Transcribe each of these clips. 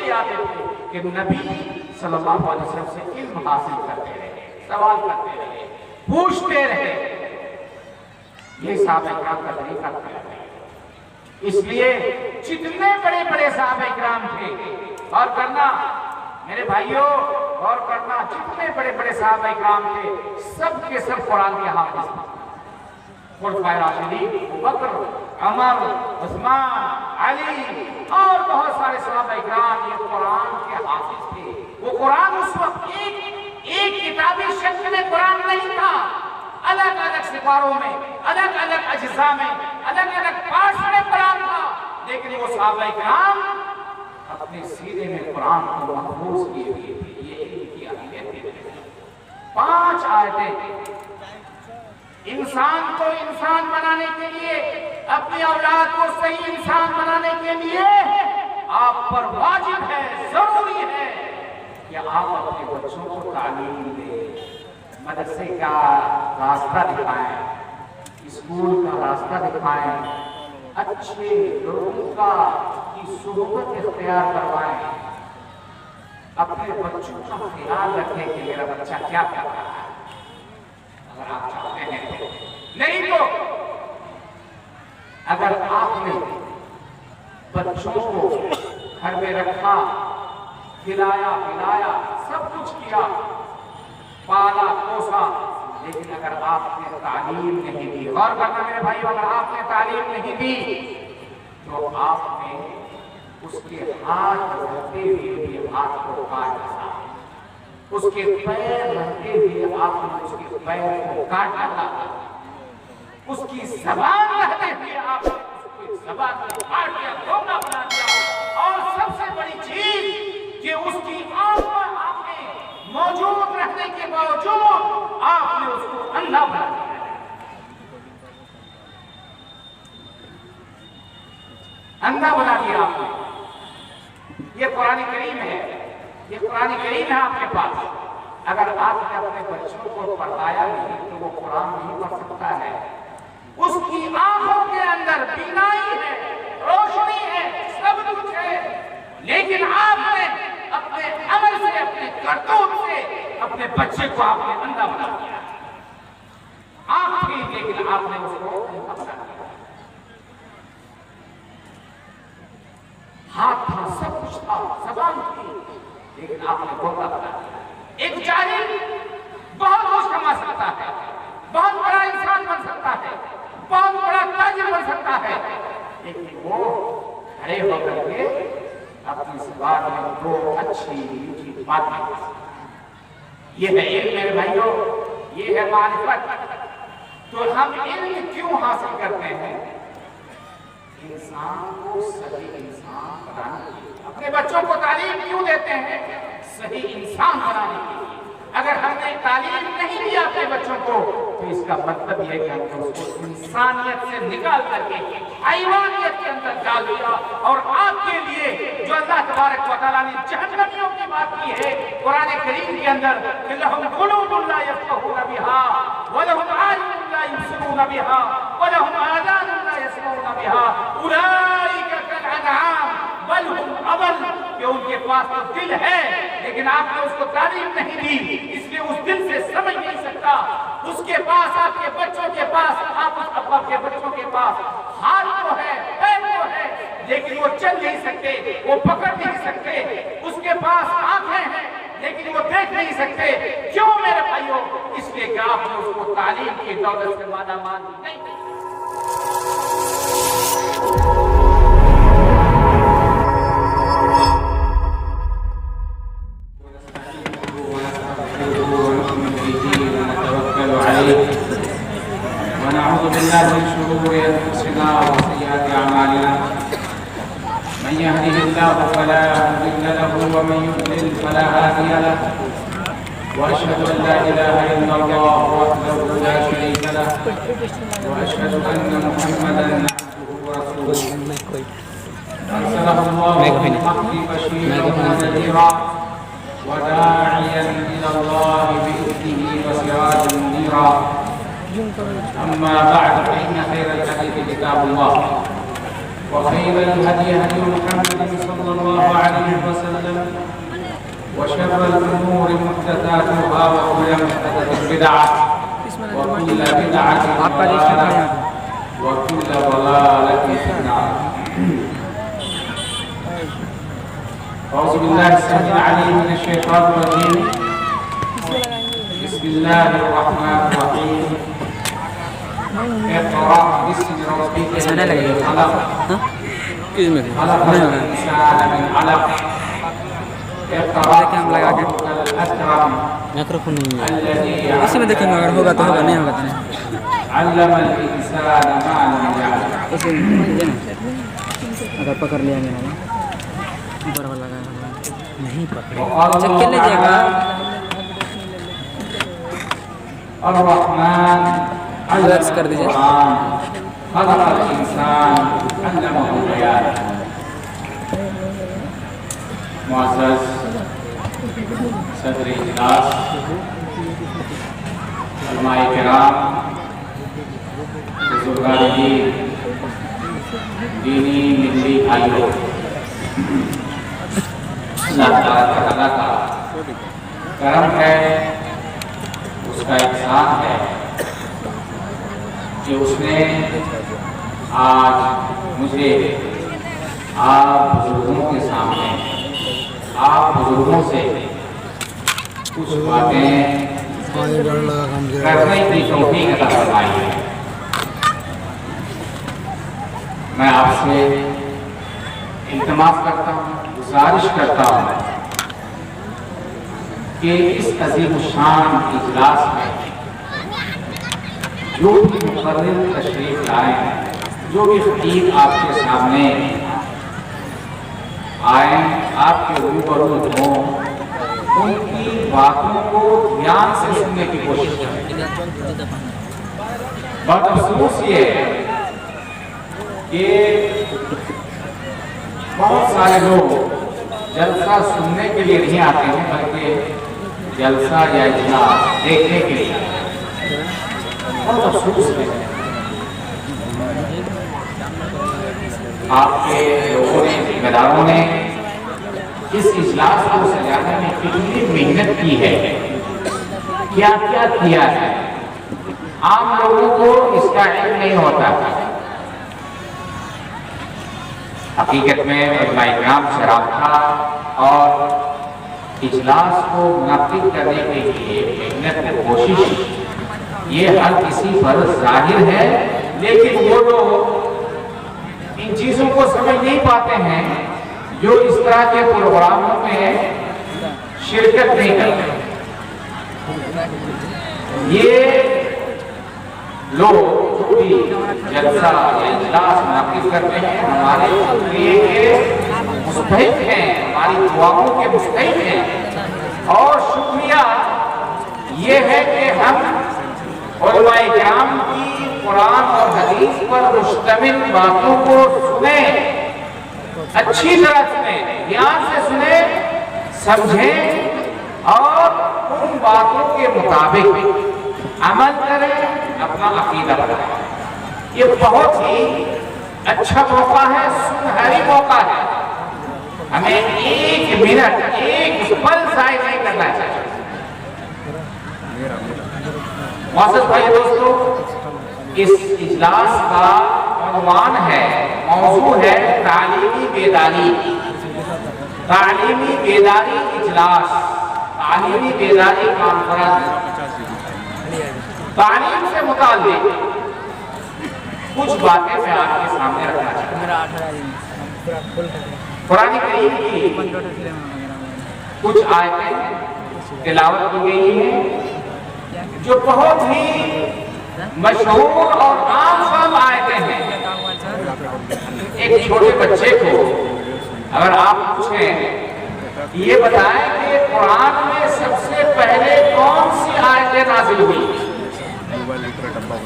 لے آتے تھے کہ نبی صلی اللہ علیہ وسلم سے علم حاصل کرتے رہے، سوال کرتے رہے، پوچھتے رہے۔ یہ صحابہ کرام کا طریقہ تھا۔ اس لیے جتنے بڑے بڑے صحابہ کرام تھے، اور کرنا میرے بھائیوں، غور کرنا، جتنے بڑے بڑے صحابہ کرام تھے سب کے سب قرآن کے حافظ تھے۔ خلفائے راشدین ابوبکر، عمر، عثمان، علی اور بہت سارے صحابہ کرام یہ قرآن کے حافظ تھے۔ وہ قرآن اس وقت ایک کتابی شکل میں قرآن نہیں تھا، الگ الگ سپاروں میں، الگ الگ اجزاء میں، الگ الگ پارٹس میں قرآن تھا، لیکن وہ صحابہ کرام اپنے سینے میں قرآن کو محفوظ کیے ہوئے تھے۔ یہ علم کی اہمیت ہے۔ 5 آیتیں انسان کو انسان بنانے کے لیے، اپنی اولاد کو صحیح انسان بنانے کے لیے آپ پر واجب ہے، ضروری ہے کہ آپ اپنے بچوں کو تعلیم دیں، مدرسے کا راستہ دکھائیں، اسکول کا راستہ دکھائیں، اچھے لوگوں کی صحبت اختیار کروائیں، اپنے بچوں کا خیال رکھیں کہ میرا بچہ کیا کر رہا ہے۔ اگر آپ چاہتے ہیں تو، نہیں تو اگر آپ نے بچوں کو گھر میں رکھا، کھلایا پلایا، سب کچھ کیا، پالا پوسا، لیکن اگر آپ نے تعلیم نہیں دی، غور کرنا میرے بھائی، اگر آپ نے تعلیم نہیں دی تو آپ نے اس کے ہاتھ رہتے ہوئے بھی ہاتھ کو کاٹ ڈالا، اس کے پیر رہتے ہوئے آپ نے اس کے پیر کو کاٹ ڈالا، اس کی زبان رہتے ہوئے آپ نے اس کی زبان کو کاٹ دیا، دھوکہ بنا دیا، اور سب سے بڑی چیز کہ اس کی آنکھ پر آپ نے موجود رہنے کے باوجود آپ نے اس کو اندھا بنا دیا۔ اندھا بنا دیا آپ نے۔ یہ قرآن کریم ہے، یہ قرآن کریم ہے آپ کے پاس۔ اگر آپ نے اپنے بچوں کو پڑھایا نہیں تو وہ قرآن نہیں پڑھ سکتا ہے۔ اس کی آنکھوں کے اندر بینائی ہے، روشنی ہے، سب کچھ ہے، لیکن آپ نے اپنے عمل سے، اپنے کرتوت سے اپنے بچے کو آپ نے اندھا بنا دیا۔ آنکھ تھی لیکن آپ نے اس کو اندھا بنا دیا۔ ہاتھ تھا، سب کچھ تھا، زبان تھی، لیکن آپ نے دھوکہ بنا دیا۔ ایک جاہل بہت کچھ کما سکتا ہے، بہت بڑا انسان بن سکتا ہے، بہت بڑا تاجر بن سکتا ہے، لیکن وہ کھڑے ہو کر کے اپنی زبان میں 2 اچھی میٹھی باتیں۔ یہ ہے علم میرے بھائیوں، یہ ہے معرفت۔ تو ہم علم کیوں حاصل کرتے ہیں؟ انسان کو صحیح انسان بنانے کے لیے۔ اپنے بچوں کو تعلیم کیوں دیتے ہیں؟ صحیح انسان بنانے کے لیے۔ اگر ہم نے تعلیم نہیں دیا اپنے بچوں کو تو اس کا مطلب یہ ہے کہ ہم نے اس کو انسانیت سے نکال کر کے حیوانیت کے اندر ڈال دیا۔ اور آپ کے لیے جو اللہ تبارک و تعالیٰ نے جہنمیوں کی بات کی ہے قرآن کریم کے اندر کہ لَهُمْ قُلُوبٌ لَا يَفْقَهُونَ بِهَا وَلَهُمْ أَعْيُنٌ لَا يُبْصِرُونَ بِهَا وَلَهُمْ آذَانٌ لَا يَسْمَعُونَ بِهَا أُولَئِكَ كَالْأَنْعَامِ بَلْ هُمْ أَضَلُّ۔ کہ ان کے پاس تو دل ہے لیکن آپ نے اس کو تعلیم نہیں دی، اس لیے اس دل سے سمجھ نہیں سکتا۔ اس کے پاس، آپ کے بچوں کے پاس، آپ آپ کے بچوں کے پاس ہاتھ تو ہے، پیر تو ہے، لیکن وہ چل نہیں سکتے، وہ پکڑ نہیں سکتے۔ اس کے پاس آنکھیں ہیں لیکن وہ دیکھ نہیں سکتے۔ کیوں میرے بھائیوں؟ اس لیے کہ آپ نے اس کو تعلیم کی دولت سے مالا مال نہیں کی۔ ونعوذ بالله من شرور انفسنا وسيئات اعمالنا من يهده الله فلا مضل له ومن يضلل فلا هادي له واشهد ان لا اله الا الله وحده لا شريك له واشهد ان محمدا عبده ورسوله ارسله الله بالحق بشيرا ونذيرا وداعيا الى الله باذنه وسراجا منيرا. أما بعد فإن خير الحديث كتاب الله وخير الهدي هدي محمد صلى الله عليه وسلم وشر الأمور محدثاتها وكل محدثة بدعة وكل بدعة ضلالة وكل ضلالة في النار. أعوذ بالله السميع العليم من الشيطان الرجيم. بسم الله الرحمن الرحيم. اقرأ باسم ربك الذي خلق. خلق الإنسان من علق. اقرأ وربك الأكرم الذي علم الإنسان ما لم يعلم. اگر پکڑ لیا میں نے برابر لگا نہیں پکڑے چکے لے جائے گا. الرحمن ریلیکس کر دیجیے. خلق الانسان علمه البیان. معزز صدر اجلاس، علماء کرام، بزرگان دین، دینی ملی بھائیوں، اللہ تعالیٰ کا کرم ہے، اس کا احسان ہے کہ اس نے آج مجھے آپ بزرگوں کے سامنے، آپ بزرگوں سے کچھ باتیں کرنے کی توفیق عطا فرمائی ہے. میں آپ سے التماس کرتا ہوں، گزارش کرتا ہوں کہ اس عظیم الشان اجلاس میں جو بھی مقرر تشریف لائیں، جو بھی خطیب آپ کے سامنے آئیں، آپ کے روبرو ہوں، ان کی باتوں کو دھیان سے سننے کی کوشش کریں. بات افسوس یہ ہے کہ بہت سارے لوگ جلسہ سننے کے لیے نہیں آتے ہیں بلکہ جلسہ یا اجلاس دیکھنے کے لیے. بہت افسوس ہے. آپ کے لوگوں نے، ذمہ داروں نے اس اجلاس کو سجانے میں کتنی محنت کی ہے، کیا کیا کیا ہے. عام لوگوں کو اس کا علم نہیں ہوتا. حقیقت میں علماء کرام سے رابطہ اور اجلاس کو منعقد کرنے کے لیے محنت کوشش یہ ہر کسی پر ظاہر ہے، لیکن وہ لوگ ان چیزوں کو سمجھ نہیں پاتے ہیں جو اس طرح کے پروگراموں میں شرکت نہیں کرتے. یہ لوگ جو بھی جلسہ یا اجلاس منعقد کرتے ہیں ہمارے شکریہ کے مستحق ہیں، ہماری دعاؤں کے مستحق ہیں. اور شکریہ یہ ہے کہ ہم علماء کرام کی قرآن اور حدیث پر مشتمل باتوں کو سنیں، اچھی طرح سنیں، دھیان سے سنیں، سمجھیں اور ان باتوں کے مطابق عمل کریں، اپنا عقیدہ بنائیں. یہ بہت ہی اچھا موقع ہے، سنہری موقع ہے. ہمیں ایک منٹ، ایک پل ضائع نہیں کرنا چاہیے. معزز بھائی دوستو، اس اجلاس کا عنوان ہے، موضوع ہے تعلیمی بیداری. تعلیمی بیداری اجلاس، تعلیمی بیداری کانفرنس. تعلیم سے متعلق کچھ باتیں میں آپ کے سامنے رکھنا چاہتا ہوں. قرآن کریم کی کچھ آیتیں تلاوت کی گئی ہیں جو بہت ہی مشہور اور عام فہم آیتیں ہیں. ایک چھوٹے بچے کو اگر آپ پوچھیں یہ بتائیں کہ قرآن میں سب سے پہلے کون سی آیتیں نازل ہوئی،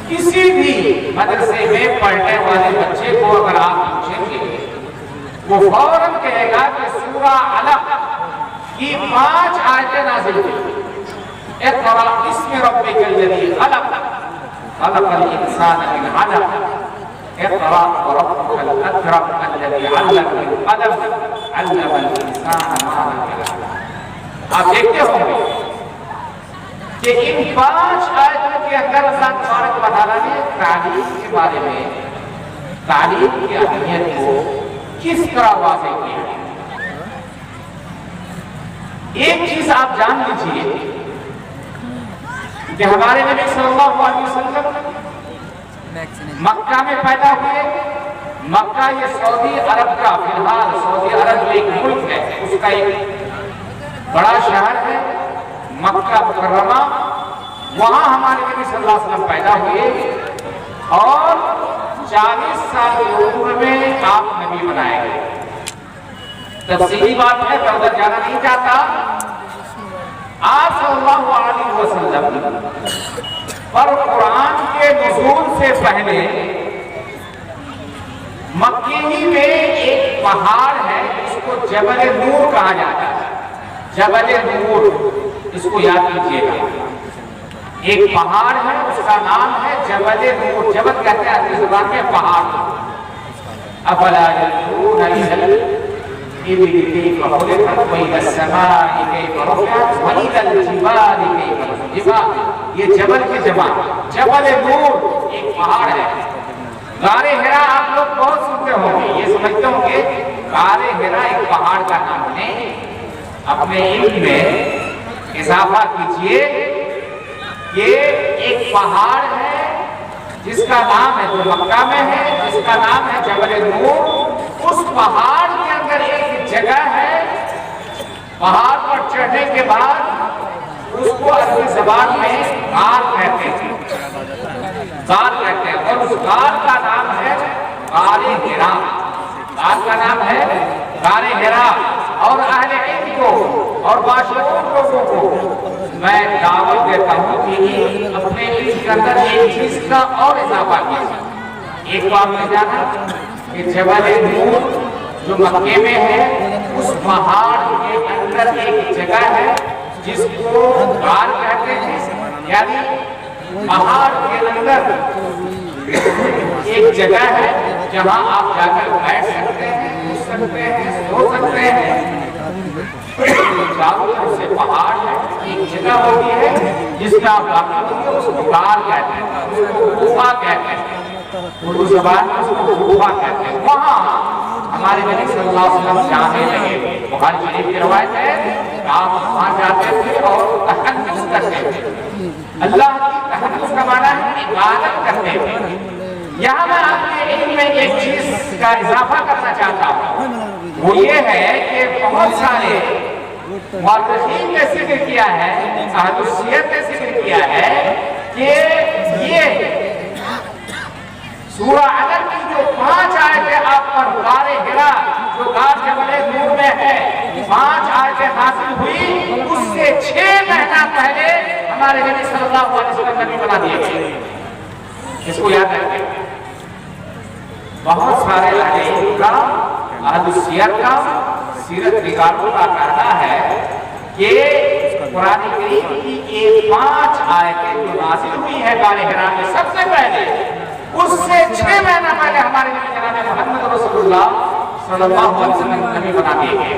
کسی بھی مدرسے میں پڑھنے والے بچے کو اگر آپ پوچھیں گے وہ فوراً کہے گا کہ سورہ علق کی 5 آیتیں نازل ہوئی. اقرأ باسم ربک الذی خلق خلق الانسان من علق اقرأ وربك الأكرم الذي علم بالقلم علم الإنسان ما لم يعلم۔ آپ دیکھتے ہوں گے کہ ان 5 آیتوں کے اندر اللہ تبارک و تعالیٰ نے تعلیم کے بارے میں، تعلیم کی اہمیت کو کس طرح واضح کیا ہے۔ ایک چیز آپ جان لیجئے کہ ہمارے نبی صلی اللہ علیہ وسلم مکہ میں پیدا ہوئے۔ مکہ یہ سعودی عرب کا، فی الحال سعودی عرب ایک ملک ہے، اس کا ایک بڑا شہر ہے مکہ مکرمہ۔ وہاں ہمارے نبی صلی اللہ علیہ وسلم پیدا ہوئے اور 40 سال کی عمر میں آپ نبی بنائے گئے۔ تفصیلی بات ہے، میں ادھر جانا نہیں چاہتا۔ آپ صلی اللہ علیہ وسلم پر قرآن کے نزول سے پہلے مکے ہی میں ایک پہاڑ ہے جس کو جبل نور کہا جاتا ہے۔ جبل نور، اس کو یاد کیجئے گا۔ ایک پہاڑ ہے، اس کا نام ہے جبل نور۔ جبل کہتے ہیں عربی زبان میں پہاڑ۔ افلا ينظرون الى الابل كيف خلقت والى السماء كيف رفعت والى الجبال كيف نصبت۔ جبال، یہ جبل کی جمع، جبل نور ایک پہاڑ ہے۔ غار حرا آپ لوگ بہت سنتے ہوں گے، یہ سمجھتے ہوں گے غار حرا ایک پہاڑ کا نام ہے۔ اپنے علم میں اضافہ کیجئے کہ ایک پہاڑ ہے جس کا نام ہے، جو مکہ میں ہے، جس کا نام ہے جبل نور۔ اس پہاڑ کے اندر ایک جگہ ہے، پہاڑ پر چڑھنے کے بعد اس کو عربی زبان میں غار کہتے ہیں، غار کہتے ہیں، اور اس غار کا نام ہے غار حرا۔ غار کا نام ہے غار حرا۔ اور اہل علم کو اور باشعور لوگوں کو میں دعوت دیتا ہوں کہ اپنے علم کے اندر ایک چیز کا اور اضافہ کیجیے۔ ایک بات میں جانا کہ جبل نور جو مکے میں ہے، اس پہاڑ کے اندر ایک جگہ ہے جس کو غار کہتے ہیں، یعنی پہاڑ کے اندر ایک جگہ ہے جہاں آپ جا کر بیٹھ سکتے ہیں، اٹھ سکتے ہیں، سو سکتے ہیں۔ چاروں طرف سے پہاڑ ہے، ایک جگہ ہوتی ہے جس کا آپ واقع ہوگی، اس کو غار کہتے ہیں، اس کو غفا کہتے ہیں، اردو زبان میں اس کو غفا کہتے ہیں۔ وہاں ہمارے نبی صلی اللہ علیہ وسلم جانے لگے۔ بخاری شریف کی روایت ہے کہ آپ وہاں جاتے تھے اور تحنث کرتے تھے۔ اللہ کی تحنث کا معنی ہے عبادت کرتے تھے۔ یہاں میں آپ کے علم میں ایک چیز کا اضافہ کرنا چاہتا ہوں، وہ یہ ہے کہ بہت سارے مورخین نے ذکر کیا ہے، اہل السیرت نے ذکر کیا ہے کہ یہ سورہ علم کی جو 5 آیتیں آپ پر غار حرا جو غار جبل نور میں ہے 5 آیتیں حاصل ہوئی، اس سے 6 مہینہ پہلے ہمارے نبی صلی اللہ علیہ وسلم نبی بنا دیے گئے۔ اس کو یاد رکھیں۔ بہت سارے اہل علم کا، اہل السیر کا، سیرت نگاروں کا کہنا ہے کہ قرآن کریم کی یہ 5 آیتیں جو نازل ہوئی ہے غار حرا میں سب سے پہلے، اس سے 6 مہینہ پہلے ہمارے نبی جناب محمد رسول اللہ صلی اللہ علیہ وسلم نبی بنا دیے گئے۔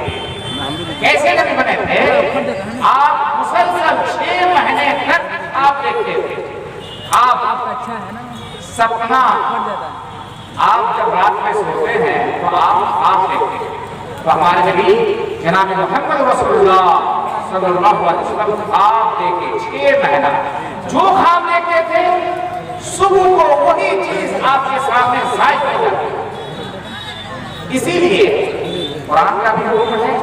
کیسے نبی بنے تھے؟ آپ مسلسل 6 مہینے تک آپ دیکھتے تھے، آپ سپنا، آپ جب رات میں سوتے ہیں تو آپ دیکھتے ہیں۔ تو ہمارے نبی جناب محمد رسول اللہ صلی اللہ علیہ وسلم آپ دیکھے 6 مہینہ جو خواب دیکھتے تھے، صبح کو وہی چیز آپ کے سامنے ظاہر ہو جاتی ہے۔ اسی لیے قرآن کا بھی حکم ہے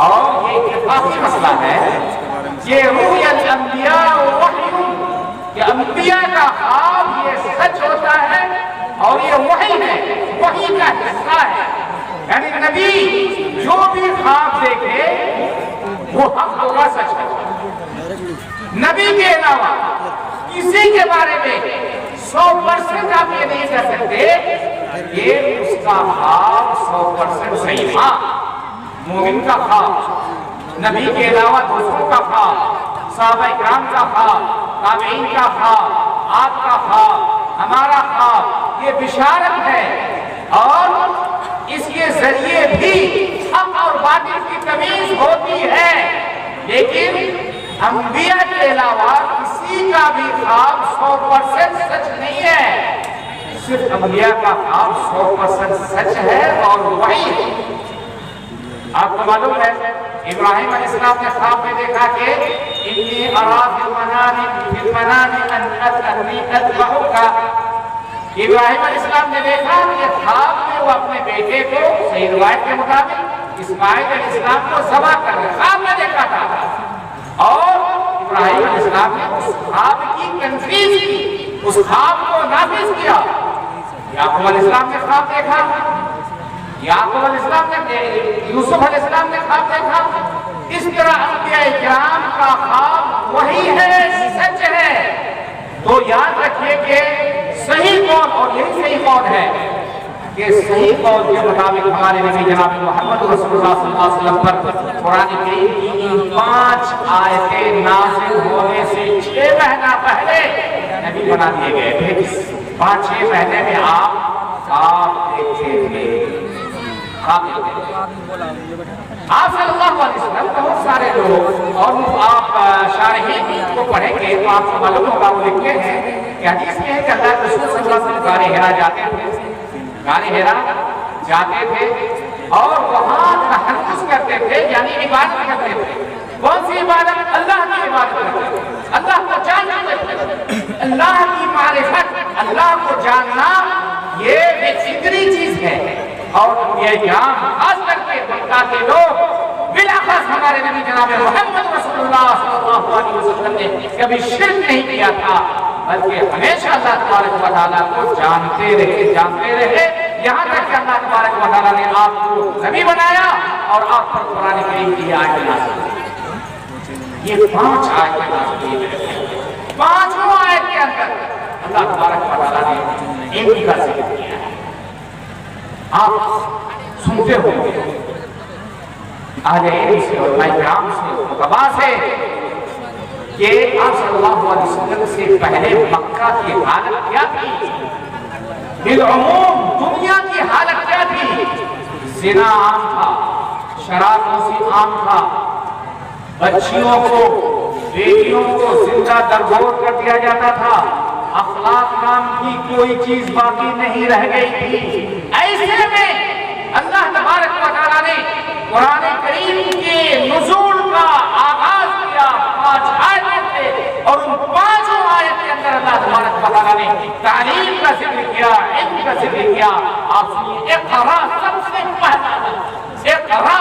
اور یہ اتفاقی مسئلہ ہے کہ رؤیا الانبیاء وحی، کہ انبیاء کا خواب یہ سچ ہوتا ہے اور یہ وحی ہے، وحی کا حصہ ہے۔ یعنی نبی جو بھی خواب دیکھے وہ حق ہوگا، سچ ہے۔ نبی کے علاوہ کسی کے بارے میں 100% آپ یہ نہیں کہہ سکتے کہ اس کا خواب 100% صحیح۔ ہاں، مومن کا خواب، نبی کے علاوہ دوسروں کا خواب، صحابہ اکرام کا خواب، تابعین کا خواب، آپ کا خواب، ہمارا خواب، یہ بشارت ہے اور اس کے ذریعے بھی حق اور باطل کی تمیز ہوتی ہے، لیکن انبیاء کے علاوہ کسی کا بھی خواب 100% سچ نہیں ہے، صرف انبیاء کا خواب 100% سچ ہے اور وہی ہے۔ آپ کو معلوم ہے ابراہیم علیہ السلام نے خواب میں دیکھا کہ انی ارا فی المنام ان اذبحک۔ ابراہیم علیہ السلام نے دیکھا کہ خواب میں وہ اپنے بیٹے کو صحیح روایت کے مطابق اسماعیل علیہ السلام کو ذبح کر رہے خواب میں دیکھا تھا، اور ابراہیم علیہ السلام نے اس خواب کی تنفیذ کی، اس خواب کو نافذ کیا۔ یعقوب علیہ السلام نے خواب دیکھا، یعقوب علیہ السلام نے یوسف علیہ السلام نے خواب دیکھا، اس طرح انبیاء کرام کا خواب وہی ہے، سچ ہے۔ تو یاد رکھیے کہ صحیح قول، اور یہی صحیح قول ہے کہ صحیح قول کے مطابق ہمارے نبی جناب محمد رسول اللہ صلی اللہ علیہ وسلم پر قرآن کریم کی ان 5 آیتیں نازل ہونے سے 6 مہینہ پہلے نبی بنا دیے گئے تھے۔ 5-6 مہینے میں آپ خواب دیکھتے تھے، خواب دیکھتے تھے۔ آپ صلی اللہ علیہ وسلم بہت سارے لوگ، اور آپ شارحین کو پڑھیں گے تو آپ کو معلوم ہوگا، وہ لکھتے ہیں کہ حدیث میں ہے کہ اللہ کے رسول صلی اللہ علیہ وسلم غار حرا جاتے تھے، غار حرا جاتے تھے اور وہاں تحنث کرتے تھے، یعنی عبادت کرتے تھے۔ کون سی عبادت؟ اللہ کی عبادت کرتے تھے، اللہ کو جانتے تھے۔ اللہ کی معرفت، اللہ کو جاننا یہ ایک فطری چیز ہے، اور یہ جان خاص کر کے مکہ کے لوگ، بلاخص ہمارے نبی جناب محمد رسول اللہ صلی اللہ علیہ وسلم نے کبھی شرک نہیں کیا تھا، بلکہ ہمیشہ اللہ تبارک و تعالیٰ کو جانتے رہے، یہاں تک کہ اللہ تبارک و تعالیٰ نے آپ کو نبی بنایا اور آپ پر قرآن کریم کی آیتیں نازل کی۔ یہ 5 آیتیں نازل کی، 5 آیت کے اندر اللہ تبارک و تعالیٰ نے ان کا ذکر کیا ہے۔ آپ سنتے ہوں گے اہل علم سے، علماء کرام سے، فقہاء سے، کہ آپ صلی اللہ علیہ وسلم سے پہلے مکہ کی حالت کیا تھی، بالعموم دنیا کی حالت کیا تھی۔ زنا عام تھا، شراب نوشی عام تھا، بچیوں کو، بیٹیوں کو زندہ درگور کر دیا جاتا تھا، اخلاق نام کی کوئی چیز باقی نہیں رہ گئی تھی۔ ایسے میں اللہ تبارک و تعالیٰ نے قرآن کریم کے نزول کا آغاز کیا 5 آیتیں تھے، اور ان 5 آیت کے اندر اللہ تبارک و تعالیٰ نے تعلیم کا ذکر کیا، علم کا ذکر کیا۔ آپ سنیے، اقرا سب سے پہلا، اقرا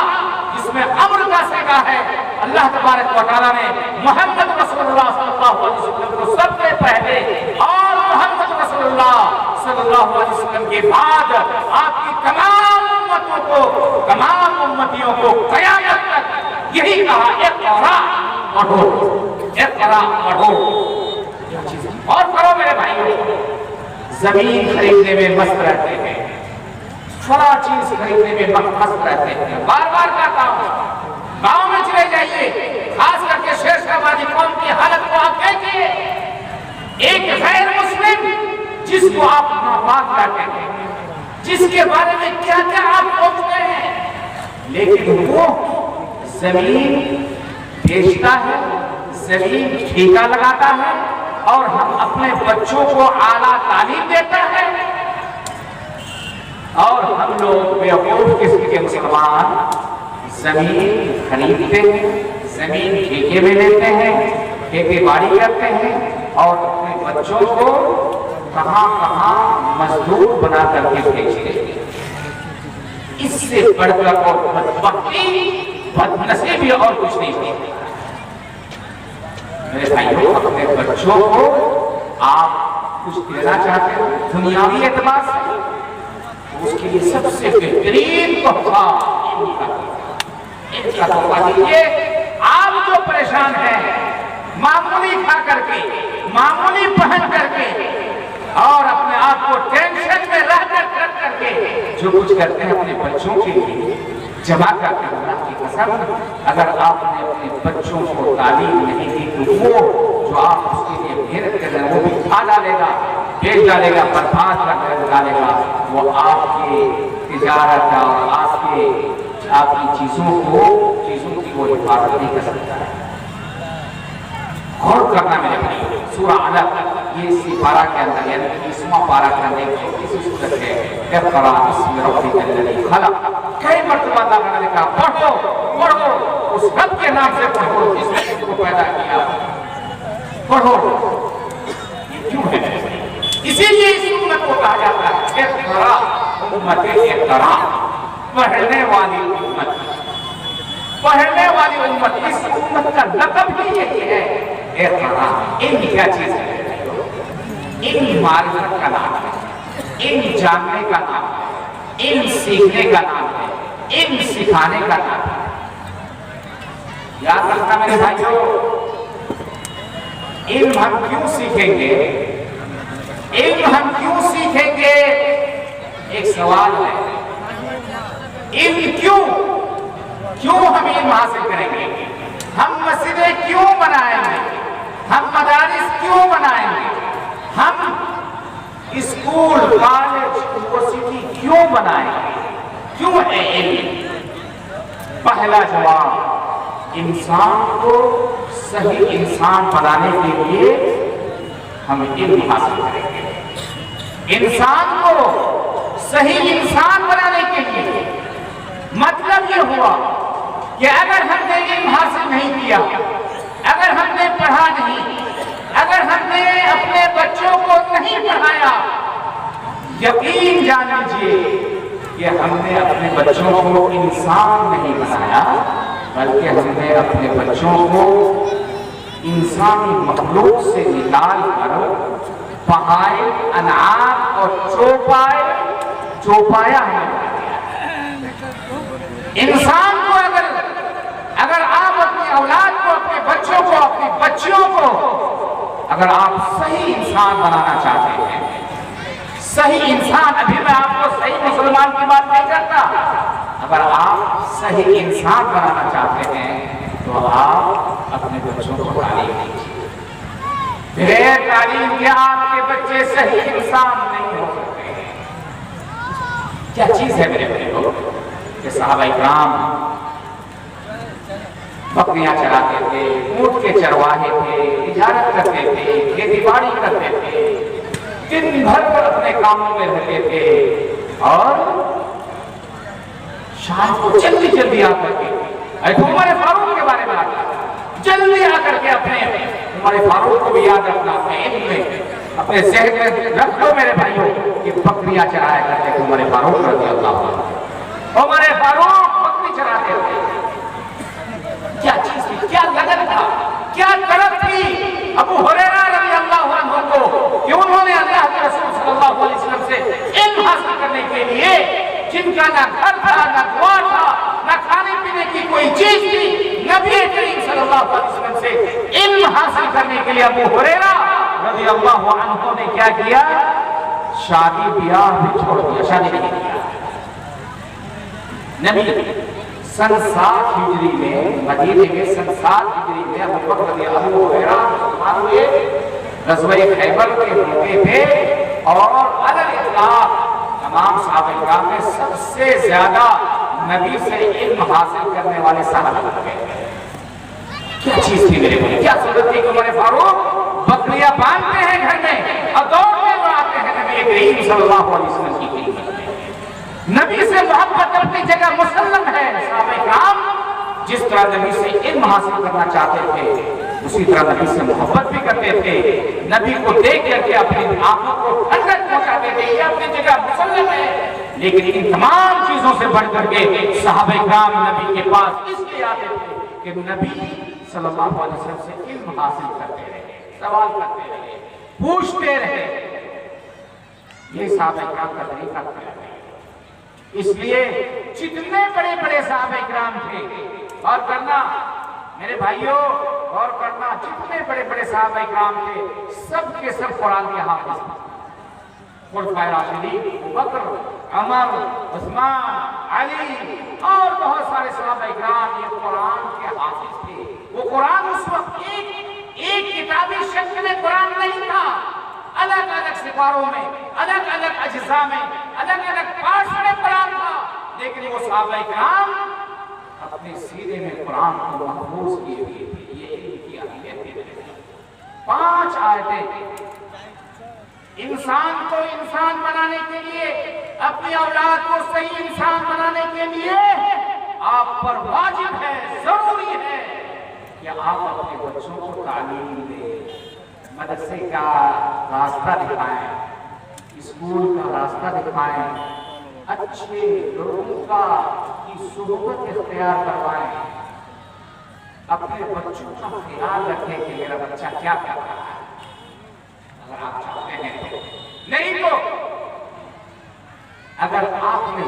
جس میں امر کا صیغہ ہے، اللہ تبارک و تعالیٰ نے محمد رسول اللہ صلی اللہ علیہ وسلم کو سب سے پہلے، اور محمد رسول اللہ صلی اللہ علیہ وسلم کے بعد آپ کی تمام امتوں کو، تمام امتیوں کو قیامت تک یہی کہا، اقرا پڑھو، اقرا پڑھو۔ اور کرو میرے بھائیوں، زمین خریدنے میں مست رہتے ہیں، فلاں چیز خریدنے میں مست رہتے ہیں، بار بار کہتا ہوں، گاؤں میں چلے جائیے، خاص کر کے شیخ آبادی قوم کی حالت کو آپ دیکھیے، ایک غیر مسلم جس کو آپ ناپاک کہتے ہیں، جس کے بارے میں کیا کیا آپ سوچتے ہیں، لیکن وہ زمین بیچتا ہے، زمین ٹھیکا لگاتا ہے، اور ہم اپنے بچوں کو اعلیٰ تعلیم دیتا ہے، اور ہم لوگ بیوقوف قسم کے مسلمان زمین خریدتے ہیں، زمین ٹھیکے میں لیتے ہیں، ٹھیکے باری کرتے ہیں، اور اپنے بچوں کو کہاں کہاں مزدور بنا کر کے بھیجتے ہیں۔ اس سے بڑھ کر اور بدبختی، بدنصیبی اور کچھ نہیں ہوتی۔ میرے بھائیوں، اپنے بچوں کو آپ کچھ دینا چاہتے ہیں دنیاوی اعتبار سے، اس کے لیے سب سے بہترین تحفہ ان کا تحفہ دیجیے۔ آپ جو پریشان ہیں، معمولی کھا کر کے، معمولی پہن کر کے، اور اپنے آپ کو ٹینشن میں رہ کر کے جو کچھ کرتے ہیں اپنے بچوں کے لیے جمع کرتے ہیں، اللہ کی قسم اگر آپ نے اپنے بچوں کو تعلیم نہیں دی تو وہ جو آپ اس کے لیے محنت کر رہے ہیں وہ بھی کھا ڈالے گا۔ بیچ ڈالے گا، برباد کر ڈالے گا، وہ آپ کی تجارت اور آپ کی چیزوں کی وہ حفاظت نہیں کر سکتا ہے۔ غور کرنا میرے بھائی، سورہ علق یہ اسی پارہ کے اندر یعنی 20واں پارہ کے اندر اسی صورت ہے، اقرأ بسم ربک الذی خلق، کئی مرتبہ اللہ نے کہا پڑھو اس رب کے نام سے پڑھو جس نے تم کو پیدا کیا، پڑھو۔ یہ کیوں ہے؟ اسی لیے اس امت کو کہا جاتا ہے اقرأ امت اقرأ، پڑھنے والی امت، پڑھنے والی امت۔ اس امت کا لقب بھی یہی ہے اقرأ۔ علم کیا چیز ہے؟ علم معرفت کا نام ہے، علم جاننے کا نام ہے، علم سیکھنے کا نام ہے، علم سکھانے کا نام ہے۔ یاد رکھنا میرے بھائیوں، علم ہم کیوں سیکھیں گے؟ علم ہم کیوں سیکھیں گے؟ ایک سوال ہے، علم کیوں ہم علم حاصل کریں گے؟ ہم مسجدیں کیوں بنائیں گے؟ ہم مدارس کیوں بنائیں گے؟ ہم اسکول، کالج، یونیورسٹی کیوں بنائیں گے؟ کیوں ہے علم؟ پہلا جواب، انسان کو صحیح انسان بنانے کے لیے ہم علم حاصل کریں گے۔ انسان کو صحیح انسان بنانے کے لیے مطلب یہ ہوا کہ اگر ہم نے علم حاصل نہیں کیا، اگر ہم نے پڑھا نہیں، اگر ہم نے اپنے بچوں کو نہیں پڑھایا، یقین جان لیجیے کہ ہم نے اپنے بچوں کو انسان نہیں بنایا، بلکہ ہم نے اپنے بچوں کو انسانی مخلوق سے نکال کر پہائے، انعام اور چوپایا ہے۔ انسان کو اگر آپ اپنی اولاد کو، اپنے بچوں کو، اپنی بچیوں کو اگر آپ صحیح انسان بنانا چاہتے ہیں، صحیح انسان، ابھی میں آپ کو صحیح مسلمان کی بات نہیں کرتا، اگر آپ صحیح انسان بنانا چاہتے ہیں تو آپ اپنے بچوں کو تعلیم دیجیے۔ بغیر تعلیم کے آپ کے بچے صحیح انسان نہیں ہو سکتے۔ کیا چیز ہے میرے بھائیو کہ صحابہ کرام بکریاں چراتے تھے، اونٹ کے چرواہے تھے، تجارت کرتے تھے، کھیتی باڑی کرتے تھے، دن بھر پر اپنے کاموں میں رہتے تھے، اور شام کو جلدی آ کر کے عمر فاروق کے بارے میں آتا ہے، جلدی آ کر کے اپنے عمر فاروق کو بھی یاد رکھنا، اپنے علم میں، اپنے ذہن میں رکھ لو میرے بھائیوں کہ بکریاں چرایا کرتے تھے عمر فاروق رضی اللہ عنہ۔ عمر فاروق بکری چراتے تھے۔ کیا چیز تھی؟ کیا لگن تھا؟ کیا طلب تھی ابو ہریرہ رضی اللہ عنہ کو کہ انہوں نے اللہ کے رسول صلی اللہ علیہ وسلم سے علم حاصل کرنے کے لیے، جن کا نہ گھر تھا، نہ کنواں تھا، نہ کھانے پینے کی کوئی چیز تھی، نبی کریم صلی اللہ علیہ وسلم سے علم حاصل کرنے کے لیے ابو ہریرہ رضی اللہ عنہ نے کیا کیا؟ شادی بیاہ بھی چھوڑ دیا، شادی نہیں کیا۔ نبی سن 7 ہجری میں، مدینے میں سن 7 ہجری میں ابو بکر رضی اللہ عنہ غزوہ خیبر کے موقع پہ، اور علی الاطلاق تمام صحابہ کرام میں سب سے زیادہ نبی سے علم حاصل کرنے والے صحابہ تھے۔ کیا چیز تھی میرے بھائی؟ کیا صورت تھی کہ عمر فاروق بکریاں باندھتے ہیں گھر میں اور دوڑتے ہوئے آتے ہیں نبی کریم صلی اللہ علیہ وسلم کی خدمت میں۔ نبی سے محبت اپنی جگہ مسلم ہے۔ صحابہ کرام جس طرح نبی سے علم حاصل کرنا چاہتے تھے، اسی طرح نبی سے محبت بھی کرتے تھے، نبی کو دیکھ کر کے اپنی آنکھوں کو ٹھنڈک پہنچاتے تھے، یہ اپنی جگہ مسلم ہے۔ لیکن ان تمام چیزوں سے بڑھ کر کے صحابہ کرام نبی کے پاس اس لیے آتے تھے کہ نبی صلی اللہ علیہ وسلم سے علم حاصل کرتے رہے، سوال کرتے رہے، پوچھتے رہے۔ یہ صحابہ کرام کا طریقہ تھا۔ اس لیے جتنے بڑے بڑے صحابہ کرام تھے، اور کرنا میرے بھائیوں، غور کرنا، جتنے بڑے بڑے صحابہ کرام تھے سب کے سب قرآن کے حافظ تھے۔ خلفائے راشدین ابوبکر، عمر، عثمان، علی اور بہت سارے صحابہ کرام یہ قرآن کے حافظ تھے۔ وہ قرآن اس وقت ایک کتابی شکل میں قرآن نہیں تھا، الگ الگ سے سپاروں میں، الگ الگ اجزاء میں، الگ الگ پارٹس میں قرآن تھا، لیکن وہ صحابہ کرام اپنے سینے میں قرآن کو محفوظ کیے ہوئے تھے۔ یہ علم کی اہمیت ہے۔ 5 آیتیں انسان کو انسان بنانے کے لیے، اپنی اولاد کو صحیح انسان بنانے کے لیے آپ پر واجب ہے، ضروری ہے کہ آپ اپنے بچوں کو تعلیم دیں، مدرسے کا راستہ دکھائیں، اسکول کا راستہ دکھائیں، اچھے لوگوں کی صحبت اختیار کروائیں، اپنے بچوں کا خیال رکھیں کہ میرا بچہ کیا کر رہا ہے، اگر آپ چاہتے ہیں تو۔ نہیں تو اگر آپ نے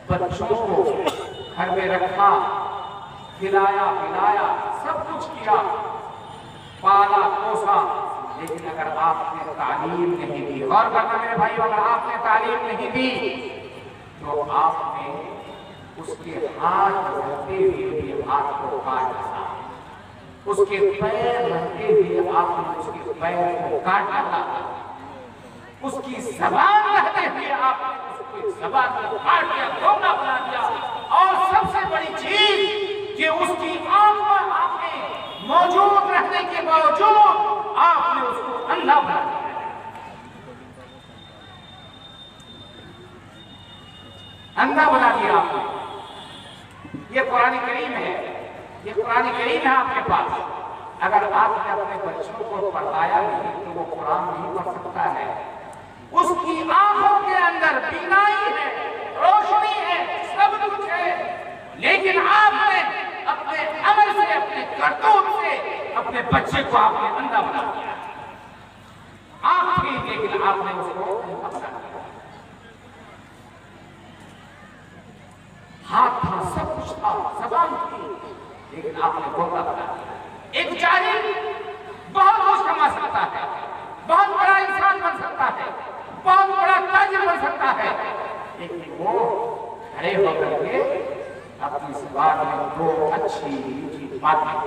بچوں کو گھر میں رکھا، کھلایا پلایا، سب کچھ کیا، پالا پوسا، لیکن اگر آپ نے تعلیم نہیں دی، غور کرنا میرے بھائی، اگر آپ نے تعلیم نہیں دی تو آپ نے اس کے ہاتھ رہتے ہوئے بھی ہاتھ کو کاٹ ڈالا، اس کے پیر رہتے ہوئے آپ نے اس کے پیر کو کاٹ ڈالا، اس کی زبان رہتے ہوئے آپ نے اس کی زبان کو کاٹ دیا، دھوکہ بنا دیا، اور سب سے بڑی چیز کہ اس کی آنکھ میں موجود رہنے کے باوجود آپ نے اس کو اندھا بنا دیا۔ اندھا بنا دیا آپ نے۔ یہ قرآن کریم ہے، یہ قرآن کریم ہے آپ کے پاس۔ اگر آپ نے اپنے بچوں کو پڑھایا نہیں تو وہ قرآن نہیں پڑھ سکتا ہے۔ اس کی آنکھوں کے اندر بینائی ہے، روشنی ہے، سب کچھ ہے، لیکن آپ نے اپنے عمل سے، اپنے کرتوت سے اپنے بچے کو آپ نے اندھا بنا دیا۔ آنکھ تھی لیکن آپ نے اس کو اندھا بنا دیا۔ ہاتھ تھا، سب کچھ تھا، زبان تھی، لیکن آپ نے دھوکہ بنا دیا۔ ایک جاہل بہت کچھ کما سکتا ہے، بہت بڑا انسان بن سکتا ہے، بہت بڑا تاجر بن سکتا ہے، لیکن وہ کھڑے ہو کر کے اپنی زبان میں دو اچھی باتیں،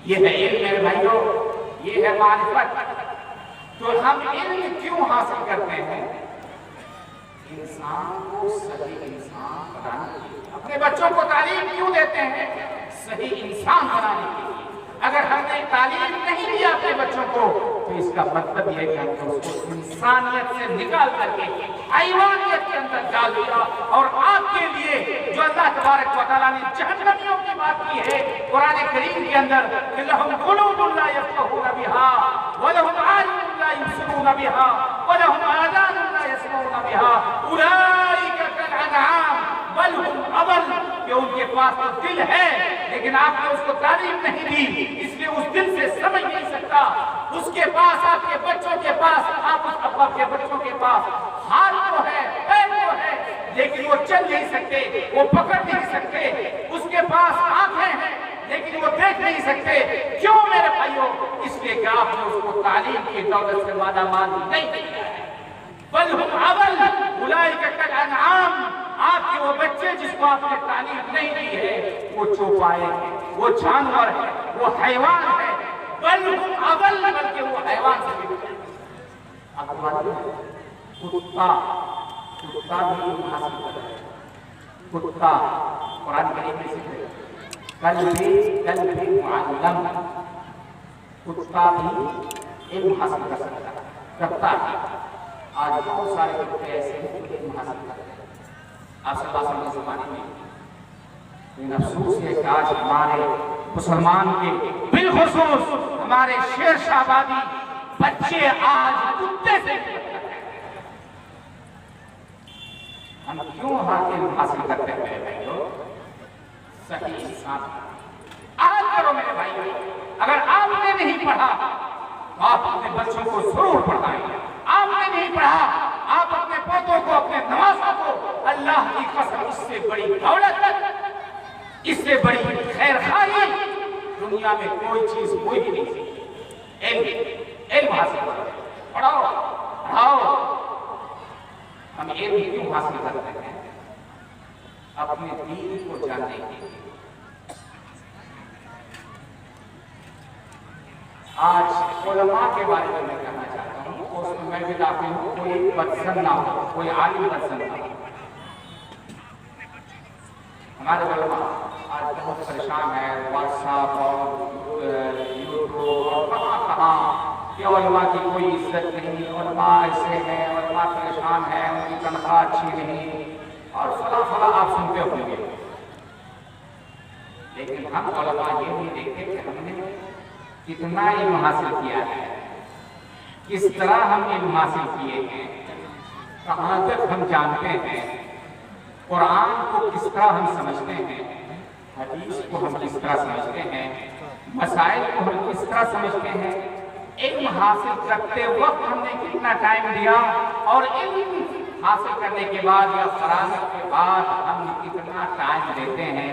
یہ ہے علم میرے بھائیوں، یہ ہے معرفت۔ تو ہم علم کیوں حاصل کرتے ہیں؟ انسان کو صحیح انسان بنانے کے لیے۔ اپنے بچوں کو تعلیم کیوں دیتے ہیں؟ صحیح انسان بنانے کے لیے۔ اگر ہم نے تعلیم نہیں دیا اپنے بچوں کو تو اس کا مطلب یہ کہ ہم نے اس کو انسانیت سے نکال کر کے حیوانیت کے اندر ڈال دیا۔ اور آپ کے لیے جو اللہ تبارک و تعالیٰ نے جہنمیوں کی بات کی ہے قرآن کریم کے اندر کہ لَهُمْ قُلُوبٌ لَا يَفْقَهُونَ بِهَا وَلَهُمْ أَعْيُنٌ لَا يُبْصِرُونَ بِهَا وَلَهُمْ آذَانٌ لَا يَسْمَعُونَ بِهَا أُولَئِكَ كَالْأَنْعَامِ بَلْ هُمْ أَضَلُّ، کہ ان کے پاس تو دل ہے لیکن آپ نے اس کو تعلیم نہیں دی، اس لیے اس دل سے سمجھ نہیں سکتا۔ اس کے پاس، آپ کے بچوں کے پاس، آپ اس کے بچوں کے پاس ہاتھ تو ہے، پیر تو ہے، لیکن وہ چل نہیں سکتے، وہ پکڑ نہیں سکتے۔ اس کے پاس آنکھیں ہیں لیکن وہ دیکھ نہیں سکتے۔ کیوں میرے بھائیوں؟ اس لیے کہ آپ نے اس کو تعلیم کی دولت سے مالا مال نہیں کیا ہے۔ بل ہم اول اولئک کالانعام، آپ کے وہ بچے جس کو آپ نے تعلیم نہیں دی ہے وہ چوپائے ہیں، وہ جانور ہے، وہ حیوان ہے۔ بل ہم اول، بلکہ وہ حیوان سے بھی بڑھ۔ کتا بھی علم حاصل کرتا ہے۔ کتا قرآن کریم میں ذکر ہے، کل بھی معلم، کتا بھی علم حاصل کر سکتا ہے، کرتا ہے۔ آج بہت سارے کتے ایسے ہیں جو علم حاصل کرتے ہیں۔ آپ صلی اللہ علیہ زمانے میں لیکن افسوس ہے کہ آج ہمارے مسلمان کے بالخصوص ہمارے شیر شہبادی بچے آج کتے سے ہم کیوں علم حاصل کرتے ہیں بھائیو؟ صحیح انسان آج کرو میرے بھائی، اگر آپ نے نہیں پڑھا تو آپ اپنے بچوں کو ضرور پڑھائیں۔ آپ نے نہیں پڑھا، آپ اپنے پوتوں کو، اپنے نوازوں کو، اللہ کی قسم اس سے بڑی دولت، اس سے بڑی خیر خواہی دنیا میں کوئی چیز ہوئی ہی نہیں۔ علم حاصل کرو، پڑھاؤ پڑھاؤ۔ ہم علم کیوں حاصل کرتے ہیں؟ اپنے دین کو جاننے کے لیے۔ آج علماء کے بارے میں کہنا چاہتا ہوں، اس میں میں بھی داخل ہوں، کوئی بدسن نہ ہو، کوئی عالم بدسن نہ ہو۔ ہمارے علماء آج بہت پریشان ہیں، واٹس ایپ اور یوٹیوب اور کہاں کہ علماء کی کوئی عزت نہیں، علماء ایسے ہیں، علماء پریشان ہیں، ان کی تنخواہ اچھی نہیں اور فلاں فلاں آپ سنتے ہوں گے۔ لیکن ہم علماء یہ نہیں دیکھتے کہ ہم نے کتنا علم حاصل کیا ہے، کس طرح ہم علم حاصل کیے ہیں، کہاں تک ہم جانتے ہیں، قرآن کو کس طرح ہم سمجھتے ہیں، حدیث کو ہم کس طرح سمجھتے ہیں، مسائل کو ہم کس طرح سمجھتے ہیں، علم حاصل کرتے وقت ہم نے کتنا ٹائم دیا، اور علم حاصل کرنے کے بعد یا فراغت کے بعد ہم کتنا ٹائم دیتے ہیں۔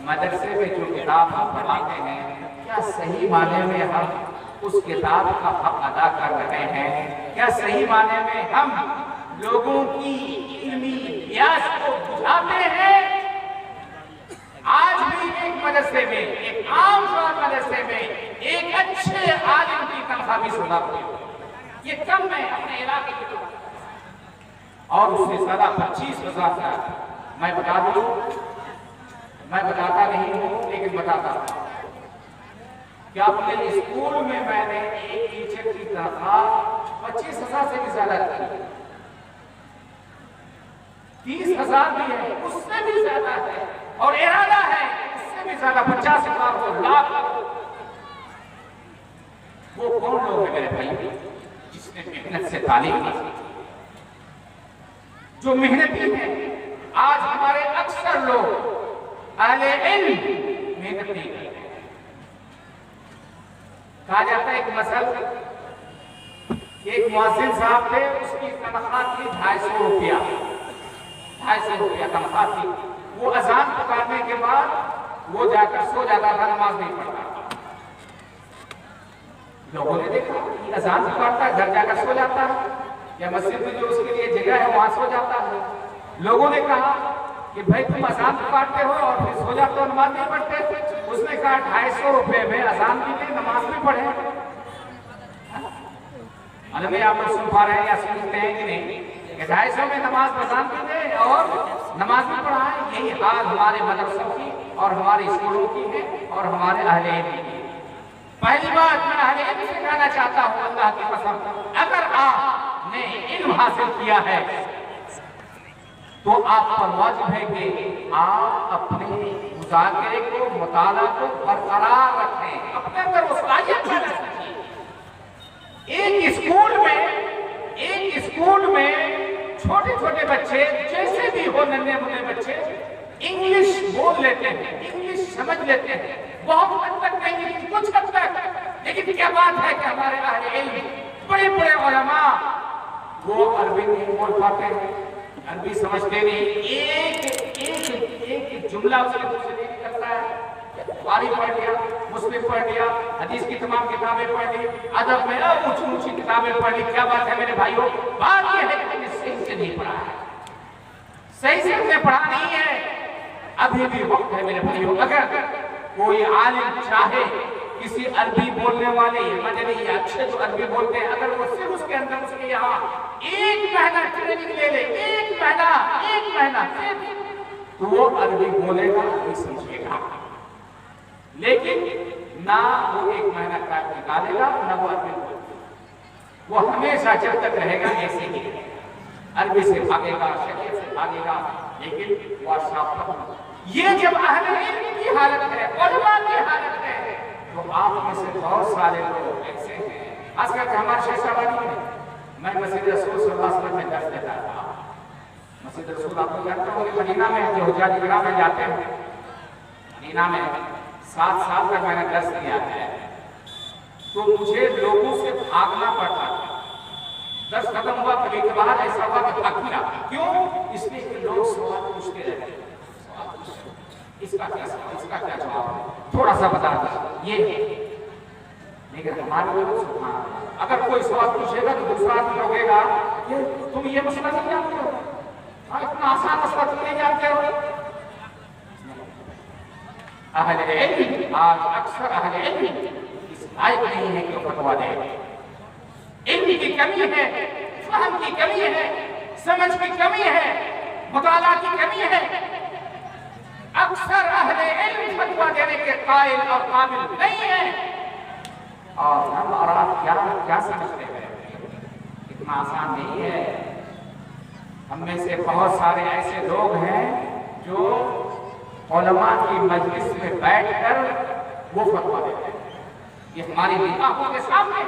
مدرسے میں جو کتاب ہم پڑھاتے ہیں، کیا صحیح معنی میں ہم اس کتاب کا حق ادا کر رہے ہیں؟ کیا صحیح معنی میں ہم لوگوں کی علمی پیاس کو بجھاتے ہیں؟ آج بھی ایک مدرسے میں، ایک عام طور مدرسے میں ایک اچھے عالم کی تنخواہ 20,000 ہوتی ہے، یہ کم ہے اپنے علاقے کے لوگ، اور اس سے زیادہ 25,000 کا میں بتا دوں، میں بتاتا نہیں ہوں لیکن بتاتا ہوں کہ اپنے اسکول میں میں نے ایک ٹیچر کی تنخواہ 25,000 سے بھی زیادہ کی، 30,000 بھی ہے، اس سے بھی زیادہ ہے، اور ارادہ ہے اس سے بھی زیادہ 50,000 کو لاکھ۔ وہ کون لوگ ہیں میرے بھائی جس نے محنت سے تعلیم حاصل کی، جو محنتی ہیں؟ آج ہمارے اکثر لوگ اہل علم محنت نہیں کرتے۔ کہا جاتا ہے ایک مثل، ایک مؤذن صاحب تھے، اس کی تنخواہ تھی 250 روپیہ، 250 روپیہ تنخواہ تھی۔ وہ اذان پکارنے کے بعد وہ جا کر سو جاتا تھا، نماز نہیں پڑھتا۔ لوگوں نے دیکھا کہ اذان پکارتا ہے، گھر جا کر سو جاتا ہے، یا مسجد میں جو اس کے لیے جگہ ہے وہاں سو جاتا ہے۔ لوگوں نے کہا کہ بھائی تم اذان پکارتے ہو اور پھر سو جاتے ہو، نماز نہیں پڑھتے۔ اس نے کہا 250 روپے میں اذان بھی دے، نماز بھی پڑھے۔ علماء آپ لوگ سن پا رہے ہیں یا سنتے ہیں کہ نہیں کہ 250 میں نماز اذان بھی دے اور نماز بھی پڑھائے؟ یہی حال ہمارے مدرسوں کی اور ہمارے اسکولوں کی ہے اور ہمارے اہل علم کی۔ پہلی بات میں اہل علم سے کہنا چاہتا ہوں، اللہ کی قسم، اگر آپ نے علم حاصل کیا ہے تو آپ پر واجب ہے کہ آپ اپنے مذاکرے کو، مطالعہ کو برقرار رکھیں، اپنے اندر وہ صلاحیت پیدا کیجیے۔ ایک اسکول میں چھوٹے چھوٹے بچے جیسے بھی ہو، ننھے منھے بچے انگلش بول لیتے ہیں، انگلش سمجھ لیتے ہیں، بہت حد تک نہیں لیکن کچھ حد تک۔ لیکن کیا بات ہے کہ ہمارے اہل علم، بڑے بڑے علماء، وہ عربی نہیں بول پاتے ہیں، عربی سمجھتے نہیں، ایک جملہ اس کے منہ سے نہیں نکلتا ہے۔ بخاری پڑھ لیا، مسلم پڑھ لیا، حدیث کی تمام کتابیں پڑھ لی، ادب میں اونچی اونچی کتابیں پڑھ لی۔ کیا بات ہے میرے بھائیوں؟ بات یہ ہے کہ ہم نے صحیح سے نہیں پڑھا ہے، صحیح سے ہم نے پڑھا نہیں ہے۔ ابھی بھی وقت ہے میرے بھائیوں، اگر کوئی عالم چاہے کسی عربی بولنے والے مدنی اچھے جو عربی بولتے ہیں، اگر وہ صرف اس کے اندر اس کے یہاں 1 مہینہ ٹریننگ لے لے، 1 مہینہ صرف، تو وہ عربی بولے گا، عربی سمجھے گا۔ لیکن نہ وہ 1 مہینہ ٹائم نکالے گا، نہ وہ عربی بولے گا، وہ ہمیشہ جب تک رہے گا ایسے ہی رہے گا، عربی سے بھاگے گا، شریعت سے بھاگے گا، لیکن وہ صاف رکھنا۔ یہ جب اہل علم کی حالت ہے، علماء کی حالت ہے، تو آپ میں سے بہت سارے لوگ ایسے ہیں، خاص کر کے ہمارے شیخ صاحبانی میں، میں مسجد رسول صلی اللہ علیہ وسلم میں درس دیتا تھا۔ مسجد رسول آپ کو جانتے ہوں گے، مدینہ میں جو حجاج کرام میں جاتے ہیں، مدینہ میں 7 سال تک میں نے درس دیا ہے، تو مجھے لوگوں سے بھاگنا پڑتا تھا۔ درس ختم ہوا، کبھی کبھار ایسا ہوا کہ بھاگ گیا، کیوں؟ اس لیے کہ لوگ سوال پوچھتے رہتے ہیں، اس کا کیا جواب ہے، تھوڑا سا بتا دیں، یہ ہے۔ لیکن ہمارے لوگ سبحان اللہ، اگر کوئی سوال پوچھے گا تو دوسرا آدمی کہے گا کہ تم یہ مسئلہ نہیں جانتے ہو، اتنا آسان مسئلہ تم نہیں جانتے ہو۔ اہل علم، آج اکثر اہل علم اس لائق نہیں ہے کہ فتویٰ دے۔ علم علم کی کمی ہے، فہم کی کمی ہے، سمجھ کی کمی ہے، مطالعہ کی کمی ہے۔ اکثر اہل علم فتویٰ دینے کے قائل اور قابل نہیں ہیں، اور ہم اور آپ کیا سمجھتے ہیں؟ اتنا آسان نہیں ہے۔ ہم میں سے بہت سارے ایسے لوگ ہیں جو علماء کی مجلس میں بیٹھ کر وہ فتویٰ دیتے ہیں، یہ ہماری نگاہوں کے سامنے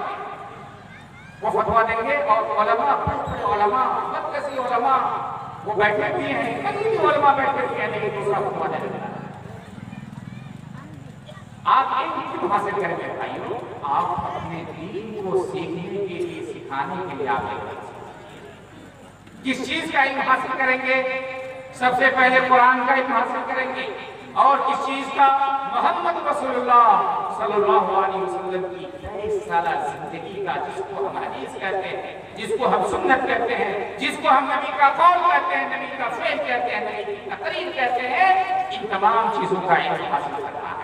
وہ فتویٰ دیں گے، اور علماء مقدسی علماء وہ بیٹھے بھی ہیں، کبھی بھی علماء بیٹھے بھی ہیں، لیکن دوسرا فتویٰ دے دیتا ہے۔ آپ علم کیوں حاصل کریں گے بھائیوں؟ آپ اپنے دین کو سیکھنے کے لیے، سکھانے کے لیے آپ کس چیز کا علم حاصل کریں گے؟ سب سے پہلے قرآن کا علم حاصل کریں گے، اور کس چیز کا؟ محمد رسول اللہ صلی اللہ علیہ وسلم کی 23 سالہ زندگی کا، جس کو ہم حدیث کہتے ہیں، جس کو ہم سنت کہتے ہیں، جس کو ہم نبی کا قول کہتے ہیں، نبی کا فعل کہتے ہیں، نبی کی تقریر کہتے ہیں، ان تمام چیزوں کا علم حاصل کرنا ہے۔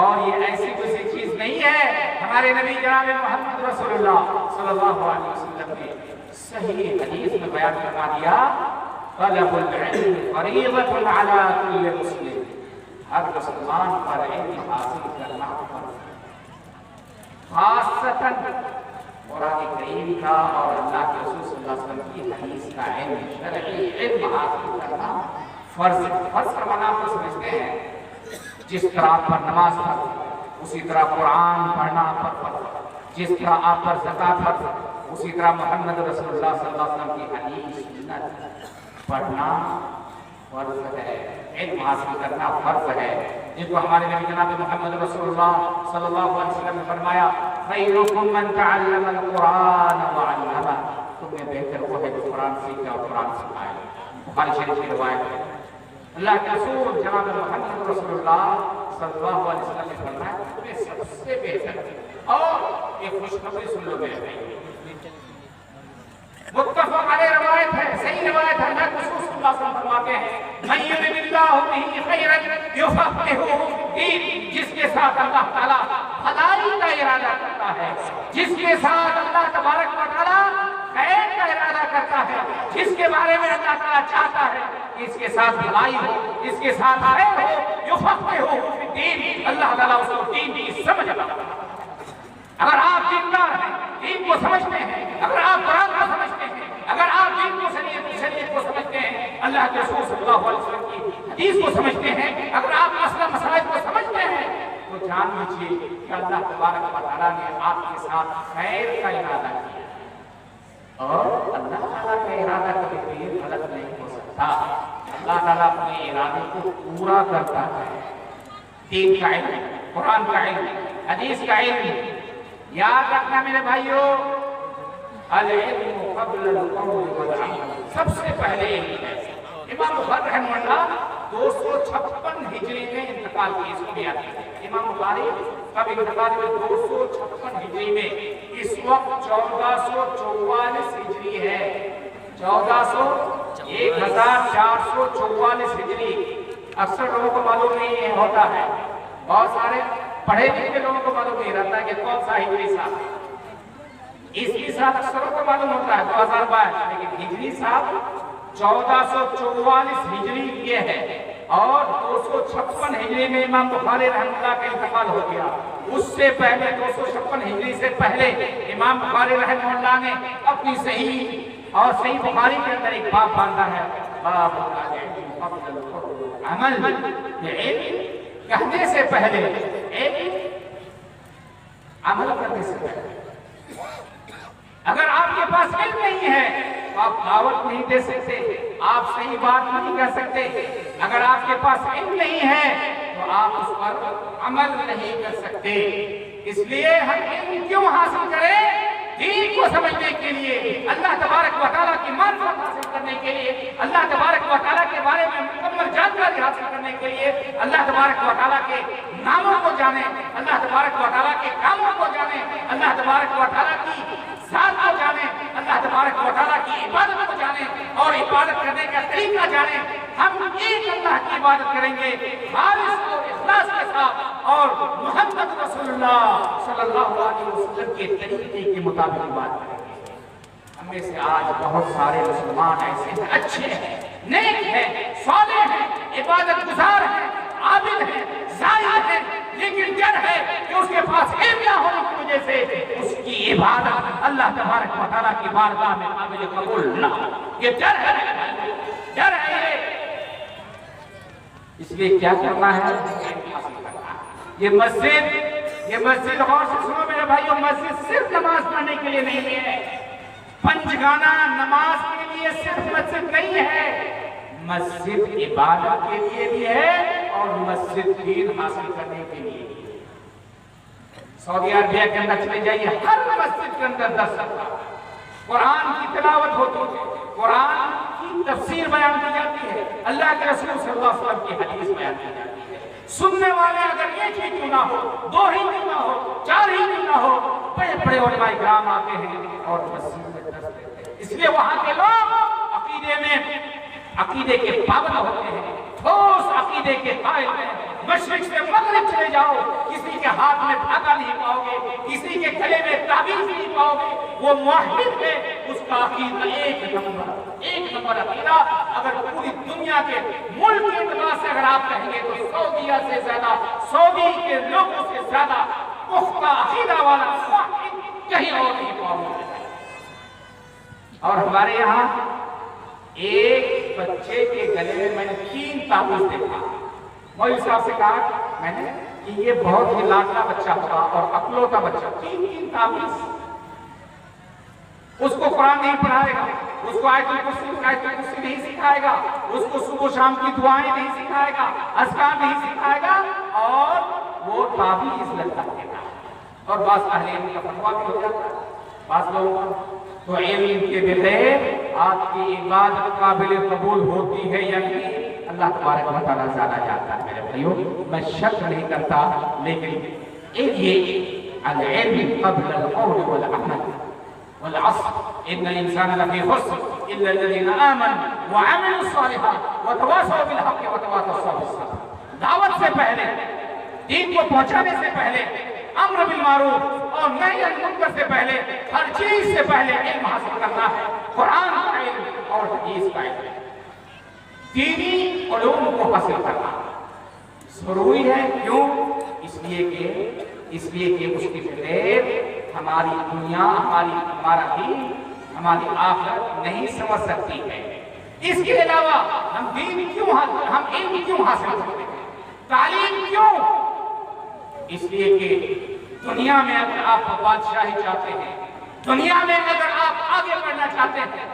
اور یہ ایسی کوئی چیز نہیں ہے، ہمارے نبی جناب محمد رسول اللہ صلی اللہ علیہ وسلم نے صحیح حدیث میں بیان کروا دیا، طلب العلم فریضۃ علی کل مسلم، ہر مسلمان پر علم حاصل کرنا فرض ہے، خاصتاً قرآن کریم کا اور اللہ کے رسول صلی اللہ علیہ وسلم کی حدیث کا علم، شرعی علم حاصل کرنا فرض ہے۔ فرض کا معنی آپ کو سمجھتے ہیں، جس طرح آپ پر نماز فرض ہے، اسی طرح قرآن پڑھنا فرض ہے، جس طرح آپ پر زکوٰۃ فرض ہے، اسی طرح محمد رسول اللہ صلی اللہ علیہ وسلم کی حدیث سنت پڑھنا فرض ہے، علم حاصل کرنا فرض ہے، جس کو ہمارے نبی جناب محمد رسول اللہ صلی اللہ علیہ وسلم نے فرمایا، خیرکم من تعلم القرآن وعلمہ، تم میں بہتر وہ ہے جو قرآن سیکھے اور قرآن سکھائے۔ بخاری شریف کی روایت ہے، اللہ کے رسول جناب محمد رسول اللہ صلی اللہ علیہ وسلم نے فرمایا، تمہیں سب سے بہتر، اور ایک خوشخبری سن لو میرے بھائی، متفق علیہ روایت ہے، صحیح روایت ہے، اللہ کے رسول صلی اللہ علیہ وسلم فرماتے ہیں، من یرد اللہ بہ خیرا یفقہہ فی الدین، جس کے ساتھ اللہ تعالیٰ بھلائی کا ارادہ کرتا ہے، جس کے ساتھ اللہ تبارک و تعالیٰ خیر کا ارادہ کرتا ہے، جس کے بارے میں اللہ تعالیٰ چاہتا ہے کہ اس کے ساتھ بھلائی ہو، اس کے ساتھ خیر ہو، یفقہہ فی الدین، اللہ تعالیٰ اس کو دین کی سمجھ عطا کرتا ہے۔ اگر آپ دیندار ہیں، دین کو سمجھتے ہیں، اگر آپ قرآن کو سمجھتے ہیں، اگر آپ دین کو شریعت کو سمجھتے ہیں، اللہ کے رسول صلی اللہ علیہ وسلم کی حدیث کو سمجھتے ہیں، اگر آپ مسئلہ مسائل کو سمجھتے ہیں، تو جان لیجیے کہ اللہ تبارک و تعالیٰ نے آپ کے ساتھ خیر کا ارادہ کیا، اور اللہ تعالیٰ کا ارادہ کبھی بھی غلط نہیں ہو سکتا، اللہ تعالیٰ اپنے ارادے کو پورا کرتا ہے۔ دین کا علم، قرآن کا علم، حدیث کا علم، یاد رکھنا میرے بھائیو، العلم قبل القول والعمل، سب سے پہلے علم ہے۔ امام بخاری رحمہ اللہ 256 ہجری میں انتقال کی، اس کو بھی آتی ہے، امام بخاری کب انتقال ہوئے؟ 256 ہجری میں، اس وقت 1444 ہجری ہے، 1444 ہجری، اکثر لوگوں کو معلوم نہیں ہوتا ہے، بہت سارے پڑھے لکھے لوگوں کو معلوم نہیں رہتا ہے کہ کون سا ہجری سال، عیسوی سال اکثروں کو معلوم ہوتا ہے 2022، لیکن ہجری سال 1444 ہجری یہ ہے، اور 256 ہجری میں امام بخاری رحمہ اللہ کا انتقال ہو گیا۔ اس سے پہلے 256 ہجری سے پہلے امام بخاری رحمہ اللہ نے اپنی صحیح اور صحیح بخاری کے اندر ایک باب باندھا ہے، باب عمل، علم کہنے سے پہلے، علم عمل کرنے سے پہلے۔ اگر آپ کے پاس علم نہیں ہے تو آپ دعوت نہیں دے سکتے، آپ صحیح بات نہیں کہہ سکتے، اگر آپ کے پاس علم نہیں ہے تو آپ اس پر عمل نہیں کر سکتے۔ اس لیے ہم علم کیوں حاصل کریں؟ دین کو سمجھنے کے لیے، اللہ تبارک و تعالیٰ کی معرفت حاصل کرنے کے لیے، اللہ تبارک و تعالیٰ کے بارے میں مکمل جانکاری حاصل کرنے کے لیے، اللہ تبارک و تعالیٰ کے ناموں کو جانیں، اللہ تبارک و تعالیٰ کے کاموں کو جانیں، اللہ تبارک و تعالیٰ کی ذات کو جانیں، اللہ تبارک و تعالیٰ کی عبادت کو جانیں، اور عبادت کرنے کا طریقہ جانیں۔ ہم ایک اللہ کی عبادت کریں گے خالص اور اخلاص کے ساتھ، اور محمد رسول اللہ صلی اللہ علیہ وسلم کے طریقے کے مطابق عبادت کریں گے۔ میں سے آج بہت سارے مسلمان ایسے ہیں، اچھے ہیں، نیک ہیں، صالح ہیں، عبادت گزار ہیں، عابد ہیں، زاہد ہیں، لیکن ڈر ہے کہ اس کے پاس علم نہ ہونے کی وجہ سے اس کی عبادت اللہ تبارک و تعالیٰ کی بارگاہ میں قابل قبول نہ ہو۔ یہ ڈر ہے، ڈر ہے یہ۔ اس لیے کیا کرنا ہے؟ یہ مسجد غور سے سنو میرے بھائیوں، مسجد صرف نماز پڑھنے کے لیے نہیں ہے، پنجگانہ نماز کے لیے صرف مسجد نہیں ہے، مسجد عبادت کے لیے بھی ہے اور مسجد دین حاصل کرنے کے لیے بھی ہے۔ سعودی عربیہ کے اندر چلے جائیے، ہر مسجد کے اندر درس ہوتا ہے، قرآن کی تلاوت ہوتی ہے، قرآن کی تفسیر بیان کی جاتی ہے، اللہ کے رسول صلی اللہ علیہ وسلم کی حدیث بیان کی جاتی ہے۔ سننے والے اگر ایک ہی کیوں نہ ہو، دو ہی کیوں نہ ہو، چار ہی کیوں نہ ہو، بڑے بڑے علماء کرام آتے ہیں اور مسجد میں درس دیتے ہیں۔ اس لیے وہاں کے لوگ عقیدے کے پابند ہوتے ہیں، ٹھوس عقیدے کے قائل ہیں۔ مشرق سے مغرب چلے جاؤ، کسی کے ہاتھ میں دھاگا نہیں پاؤ گے، کسی کے گلے میں تعویذ نہیں پاؤ گے، وہ موحد ہے، اس کا عقیدہ ایک نمبر عقیدہ۔ اگر پوری دنیا کے ملک کے اعتبار سے اگر آپ کہیں گے تو سعودیہ سے زیادہ، سعودی کے لوگوں سے زیادہ پختہ عقیدہ والا موحد کہیں اور نہیں پاؤ گے۔ اور ہمارے یہاں ایک بچے کے گلے میں میں نے 3 تعویذ دیکھا۔ مولوی صاحب سے کہا میں نے کہ یہ بہت ہی لاڈلا بچہ ہوگا اور اکلوتا بچہ، 3 تعویذ۔ اس کو قرآن نہیں پڑھائے گا، اس کو آیت الکرسی نہیں سکھائے گا، اس کو صبح و شام کی دعائیں نہیں سکھائے گا، اذکار نہیں سکھائے گا، اور وہ تعویذ لگائے گا۔ اور بعض اہل علم کا فتویٰ بھی ہو جاتا ہے، بعض لوگوں تو علم کے بغیر آپ کی عبادت قابل قبول ہوتی ہے یا نہیں، اللہ تبارک و تعالیٰ زیادہ جانتا ہے۔ میرے بھائیوں، میں شک نہیں کرتا، لیکن یہ العلم قبل القول والعمل والعصر ان الانسان لفی خسر الا الذین آمنوا وعملوا الصالحات وتواصوا بالحق وتواصوا بالصبر۔ دعوت سے پہلے، دین کو پہنچانے سے پہلے، امر بالمعروف اور نہی عن المنکر سے پہلے، ہر چیز سے پہلے علم حاصل کرنا ہے، قرآن کا علم اور حدیث کا علم، دینی علوم کو حاصل کرنا ضروری ہے۔ کیوں؟ اس لیے کہ اس کے بغیر ہماری دنیا، ہمارا دین، ہماری آخرت نہیں سمجھ سکتی ہے۔ اس کے علاوہ ہم علم کیوں حاصل کرتے ہیں، تعلیم کیوں؟ اس لیے کہ دنیا میں اگر آپ بادشاہی چاہتے ہیں، دنیا میں اگر آپ آگے بڑھنا چاہتے ہیں،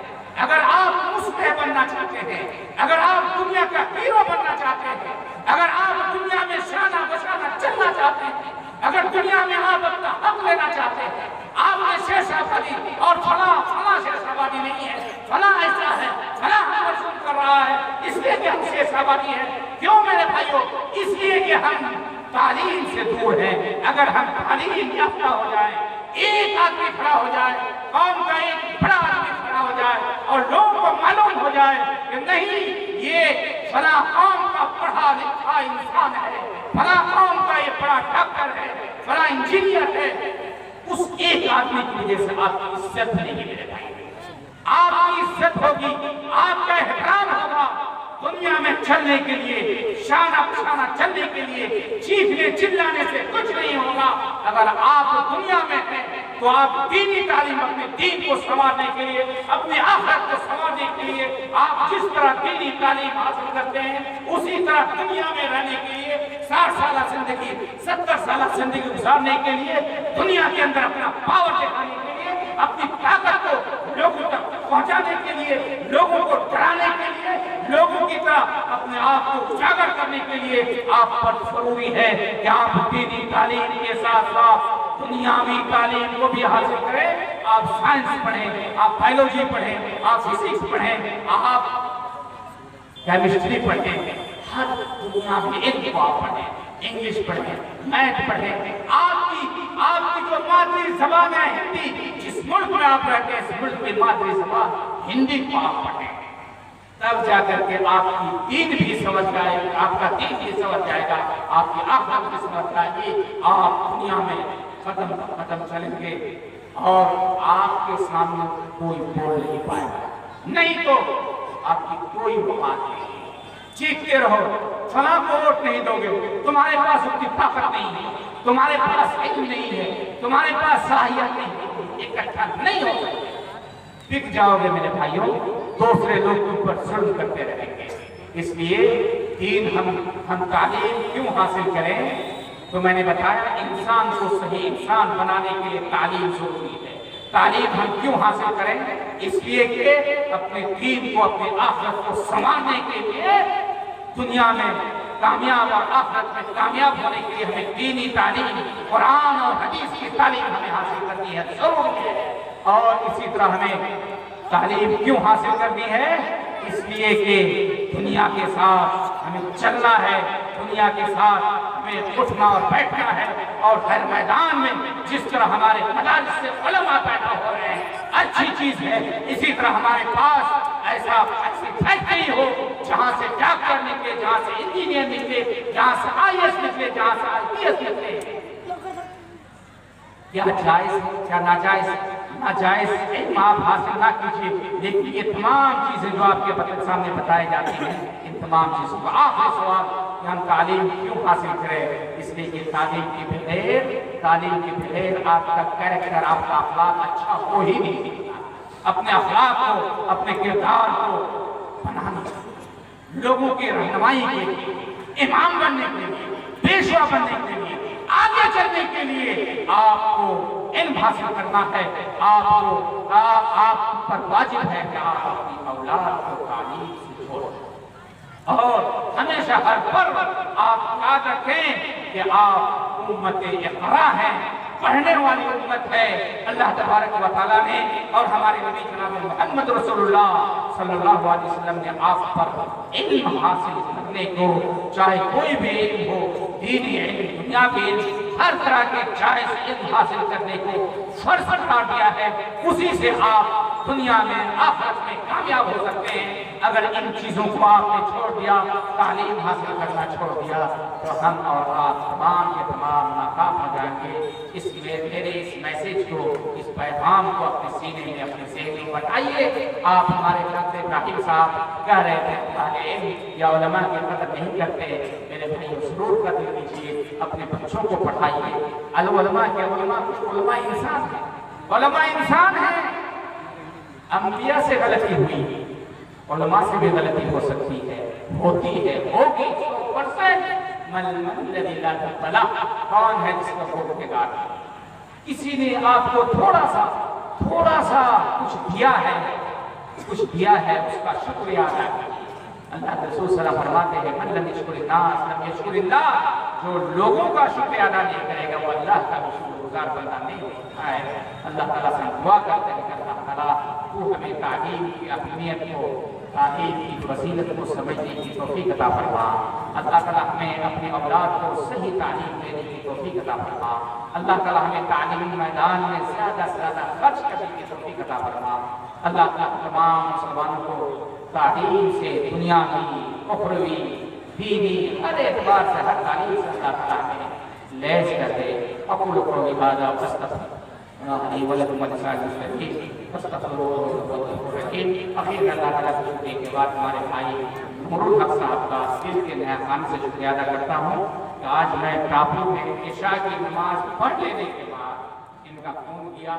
اگر آپ مصلح بننا چاہتے ہیں، اگر آپ دنیا کا ہیرو بننا چاہتے ہیں، اگر آپ دنیا میں شانہ بشانہ چلنا چاہتے ہیں، اگر دنیا میں آپ اپنا حق لینا چاہتے ہیں، آپ نے شیر شاہ آبادی اور فلاں شیر شاہ آبادی نہیں ہے، فلاں ایسا ہے، فلاں ہم رسول کر رہا ہے، اس لیے کہ ہم شیر شاہ آبادی ہیں۔ کیوں میرے بھائیوں؟ اس لیے کہ ہم تعلیم سے دور ہیں۔ اگر ہم تعلیم یافتہ ہو جائیں، ایک آدمی کھڑا ہو جائے، قوم کا ایک بڑا آدمی کھڑا ہو جائے اور لوگوں کو معلوم ہو جائے کہ نہیں، یہ فلاں قوم کا پڑھا لکھا انسان ہے، فلاں قوم کا یہ بڑا ڈاکٹر ہے، فلاں انجینئر ہے، اس ایک آدمی کی وجہ سے آپ کی عزت نہیں میرے بھائی، آپ کی عزت ہوگی، آپ کا احترام ہوگا۔ دنیا میں چلنے کے لیے، شانہ بشانہ چلنے کے لیے، چیخنے چلانے سے کچھ نہیں ہوگا۔ اگر آپ دنیا میں ہیں تو آپ دینی تعلیم، اپنے دین کو سنوارنے کے لیے، اپنی آخرت کو سنوارنے کے لیے، آپ جس طرح دینی تعلیم حاصل کرتے ہیں اسی طرح دنیا میں رہنے کے لیے، 60 سالہ زندگی، 70 سالہ زندگی گزارنے کے لیے، دنیا کے اندر اپنا پاور دکھانے کے لیے، اپنی طاقت کو لوگوں تک پہنچانے کے لیے، لوگوں کو ڈرانے کے لیے، لوگوں کی طرح اپنے آپ کو اجاگر کرنے کے لیے آپ پر ضروری ہے کہ آپ دینی تعلیم کے ساتھ ساتھ دنیاوی تعلیم کو بھی حاصل کریں۔ آپ سائنس پڑھیں، آپ بائیولوجی پڑھیں، آپ فزکس پڑھیں، آپ کیمسٹری پڑھیں، ہر دنیاوی علم کو آپ پڑھیں، انگلش پڑھیں، میتھ پڑھیں۔ آپ کی جو مادری زبان ہے ہندی، جس ملک میں آپ رہتے ہیں اس ملک کی مادری زبان ہندی کو آپ پڑھیں، تب جا کر کے آپ کی دین بھی سمجھ جائے گا، آپ کا دین بھی سمجھ جائے گا، آپ کی آخرت بھی سمجھ جائے گی۔ آپ دنیا میں قدم چلیں گے اور آپ کے سامنے کوئی بول نہیں پائے گا، نہیں تو آپ کی کوئی بات نہیں۔ چیختے رہو، فلاں کو ووٹ نہیں دو گے، تمہارے پاس اتنی طاقت نہیں ہے، تمہارے پاس علم نہیں ہے، تمہارے پاس صلاحیت نہیں ہے، اکٹھا نہیں ہو سکتے، بک جاؤ گے میرے بھائیوں، دوسرے لوگ تم پر ظلم کرتے رہیں گے۔ اس لیے دین ہم تعلیم کیوں حاصل کریں؟ تو میں نے بتایا انسان کو صحیح انسان بنانے کے لیے تعلیم ضروری ہے۔ تعلیم ہم کیوں حاصل کریں؟ اس لیے کہ اپنے دین کو، اپنے آخرت کو سنوارنے کے لیے، دنیا میں کامیاب اور آخرت میں کامیاب ہونے کے لیے ہمیں دینی تعلیم، قرآن اور حدیث کی تعلیم ہمیں حاصل کرنی ہے، ضروری ہے۔ اور اسی طرح ہمیں تعلیم کیوں حاصل کرنی ہے؟ اس لیے کہ دنیا کے ساتھ ہمیں چلنا ہے، دنیا کے ساتھ ہمیں اٹھنا اور بیٹھنا ہے، اور ہر میدان میں جس طرح ہمارے مدارس سے علماء پیدا ہو رہے ہیں اچھی چیز ہے، اسی طرح ہمارے پاس ایسی فیکٹری ہو جہاں سے ڈاکٹر نکلے، جہاں سے انجینئر نکلے، جہاں سے IAS نکلے، جہاں سے IPS نکلے۔ کیا جائز ہے، کیا ناجائز ہے؟ ناجائز علم آپ حاصل نہ کیجیے، لیکن یہ تمام چیزیں جو آپ کے سامنے بتائی جاتی ہیں، ان تمام چیزوں کا آخری سوال کہ ہم تعلیم کیوں حاصل کریں؟ اس لیے کہ تعلیم کے بغیر آپ کا کریکٹر، آپ کا اخلاق اچھا ہو ہی نہیں سکتا۔ اپنے اخلاق کو، اپنے کردار کو بنانا، لوگوں کی رہنمائی کے لیے، امام بننے کے لیے، پیشوا بننے کے لیے، آگے چلنے کے لیے آپ کو علم حاصل کرنا ہے۔ آپ پر واجب ہے کہ آپ اپنی اولاد کو تعلیم سے جوڑیں، اور ہمیشہ ہر وقت آپ یاد رکھیں کہ آپ امت اقرا ہیں، پڑھنے والی امت ہے۔ اللہ تبارک و تعالیٰ نے اور ہمارے نبی جناب محمد رسول اللہ صلی اللہ علیہ وسلم نے آپ پر علم حاصل کرنے کو، چاہے کوئی بھی علم ہو، دینی علم، دنیاوی علم، ہر طرح کے جائز علم حاصل کرنے کو فرض قرار دیا ہے۔ اسی سے آپ دنیا میں، آخرت میں کامیاب ہو سکتے ہیں۔ اگر ان چیزوں کو آپ نے چھوڑ دیا، تعلیم حاصل کرنا چھوڑ دیا، تو ہم اور آپ تمام کے تمام ناکام ہو جائیں گے۔ اس لیے میرے اس میسیج کو، اس پیغام کو اپنے سینے میں، اپنے ذہن میں بتائیے۔ آپ ہمارے حضرت ابراہیم صاحب کہہ رہے تھے اہل علم یا علماء کی قدر نہیں کرتے، میرے بھائی ضرور قدر کیجیے، اپنے بچوں کو پڑھائیے۔ علماء کے علماء انسان ہیں، علماء انسان ہیں۔ انبیاء سے غلطی ہوئی، علماء سے بھی غلطی ہو سکتی ہے، ہوتی ہے، ہوگی 100%۔ کون ہے جس کا کوئی ٹھکانا نہیں؟ کسی نے آپ کو تھوڑا سا کچھ دیا ہے، اس کا شکریہ ادا کیجیے۔ اللہ کے رسول صلی اللہ علیہ وسلم فرماتے ہیں من لم یشکر الناس لم یشکر اللہ، جو لوگوں کا شکریہ ادا نہیں کرے گا وہ اللہ کا بھی شکر گزار بندہ نہیں ہوتا ہے۔ اللہ تعالیٰ سے دعا کرتے ہیں کہ اللہ تعالیٰ تو ہمیں تعلیم کی اہمیت کو، تعلیم کی فضیلت کو سمجھنے کی توفیق عطا فرما۔ اللہ تعالیٰ ہمیں اپنے اولاد کو صحیح تعلیم دینے کی توفیق عطا فرما۔ اللہ تعالیٰ ہمیں تعلیمی میدان میں زیادہ سے زیادہ خرچ کرنے کی توفیق عطا فرما۔ اللہ تعالیٰ تمام مسلمانوں کو تعلیم سے، دنیا کی، اخروی، دینی، ہر اعتبار سے، ہر تعلیم سے اللہ تعالیٰ ہمیں لیس کر دے۔ اقول قولی ھذا واستغفر اللہ لی ولکم ولسائر المسلمین فاستغفروہ انہ ہوا الغفور الرحیم۔ اخیر اللہ تعالیٰ کے شکریہ کے بعد ہمارے بھائی نور الحق صاحب کا دل کے نیا خان سے شکریہ ادا کرتا ہوں کہ آج میں ٹاپو میں عشاء کی نماز پڑھ لینے کے بعد ان کا فون کیا۔